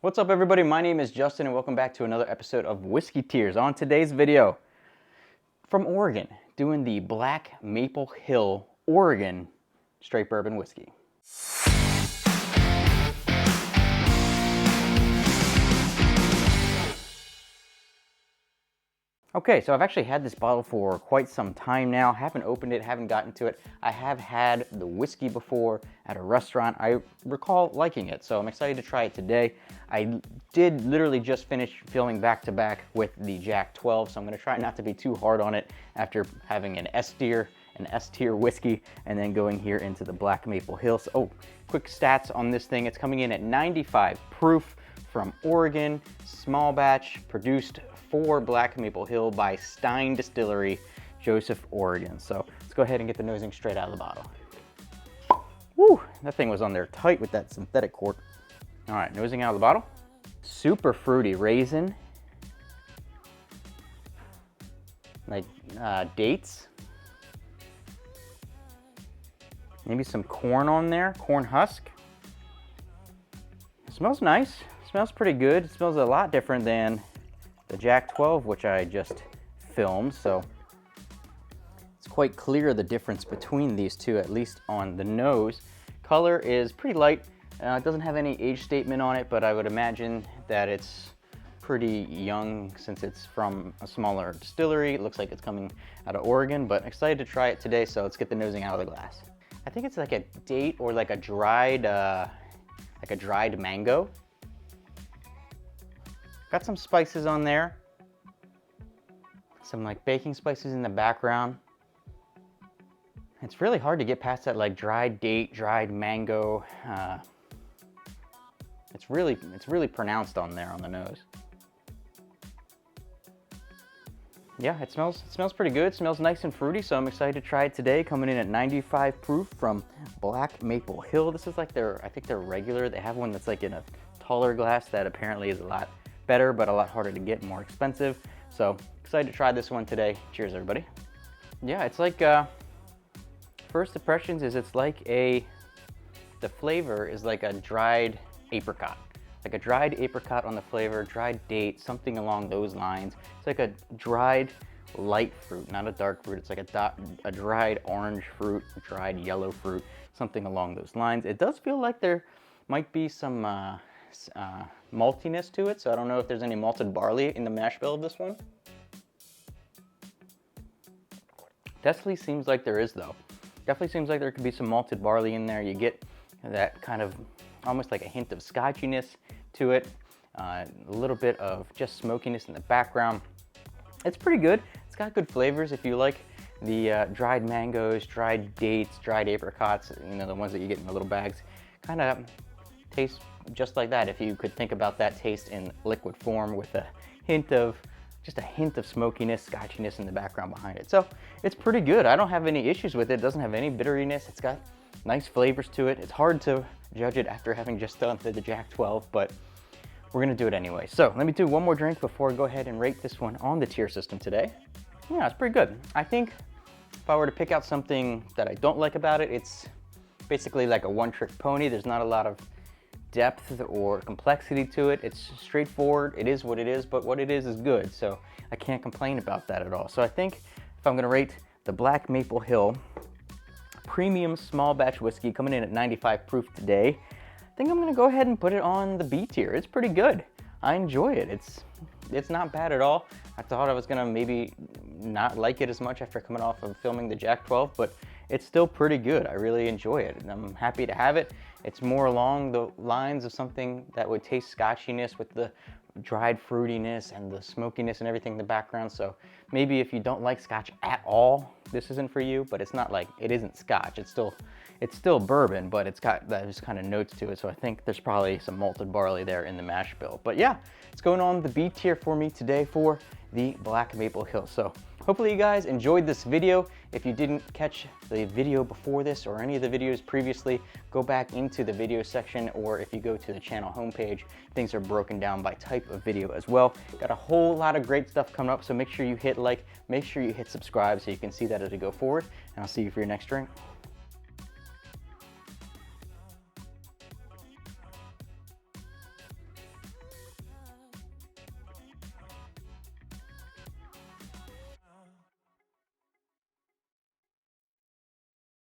What's up everybody, my name is Justin and welcome back to another episode of Whiskey Tears. On today's video, from Oregon, doing the Black Maple Hill Oregon straight bourbon whiskey. Okay, so I've actually had this bottle for quite some time now. Haven't opened it, haven't gotten to it. I have had the whiskey before at a restaurant. I recall liking it, so I'm excited to try it today. I did literally just finish filming back-to-back with the Jack 12, so I'm gonna try not to be too hard on it after having an S-tier whiskey, and then going here into the Black Maple Hill. So, oh, quick stats on this thing. It's coming in at 95 proof from Oregon, small batch, produced for Black Maple Hill by Stein Distillery, Joseph, Oregon. So let's go ahead and get the nosing straight out of the bottle. Woo, that thing was on there tight with that synthetic cork. All right, nosing out of the bottle. Super fruity raisin, like dates. Maybe some corn on there, corn husk. It smells nice, it smells pretty good. It smells a lot different than the Jack 12, which I just filmed, so it's quite clear the difference between these two, at least on the nose. Color is pretty light. It doesn't have any age statement on it, but I would imagine that it's pretty young since it's from a smaller distillery. It looks like it's coming out of Oregon, but excited to try it today, so let's get the nosing out of the glass. I think it's like a date or like a dried mango. Got some spices on there. Some like baking spices in the background. It's really hard to get past that like dried date, dried mango. It's really pronounced on there on the nose. Yeah, it smells pretty good. It smells nice and fruity, so I'm excited to try it today. Coming in at 95 proof from Black Maple Hill. This is like I think they're regular. They have one that's like in a taller glass that apparently is a lot better, but a lot harder to get, more expensive. So excited to try this one today. Cheers, everybody. Yeah, it's like, first impressions is it's like the flavor is like a dried apricot. Like a dried apricot on the flavor, dried date, something along those lines. It's like a dried light fruit, not a dark fruit. It's like a dried orange fruit, dried yellow fruit, something along those lines. It does feel like there might be some maltiness to it, so I don't know if there's any malted barley in the mash bill of this one. Definitely seems like there is though. Definitely seems like there could be some malted barley in there. You get that kind of almost like a hint of scotchiness to it, a little bit of just smokiness in the background. It's pretty good. It's got good flavors if you like the dried mangoes, dried dates, dried apricots, you know, the ones that you get in the little bags. Kind of tastes just like that if you could think about that taste in liquid form with just a hint of smokiness, scotchiness in the background behind it. So it's pretty good. I don't have any issues with it. It doesn't have any bitteriness. It's got nice flavors to it. It's hard to judge it after having just done the Jack 12, but we're gonna do it anyway. So let me do one more drink before I go ahead and rate this one on the tier system today. Yeah, it's pretty good. I think if I were to pick out something that I don't like about it, it's basically like a one-trick pony. There's not a lot of depth or complexity to it. It's straightforward. It is what it is, but what it is good. So I can't complain about that at all. So I think if I'm gonna rate the Black Maple Hill premium small batch whiskey coming in at 95 proof today, I think I'm gonna go ahead and put it on the B tier. It's pretty good. I enjoy it. It's not bad at all. I thought I was gonna maybe not like it as much after coming off of filming the Jack 12, but it's still pretty good. I really enjoy it, and I'm happy to have it. It's more along the lines of something that would taste scotchiness with the dried fruitiness and the smokiness and everything in the background. So maybe if you don't like Scotch at all, this isn't for you, but it's not like it isn't Scotch. It's still bourbon, but it's got those kind of notes to it. So I think there's probably some malted barley there in the mash bill. But yeah, it's going on the B tier for me today for the Black Maple Hill. So hopefully you guys enjoyed this video. If you didn't catch the video before this or any of the videos previously, go back into the video section, or if you go to the channel homepage, things are broken down by type of video as well. Got a whole lot of great stuff coming up, so make sure you hit like, make sure you hit subscribe so you can see that as we go forward, and I'll see you for your next drink.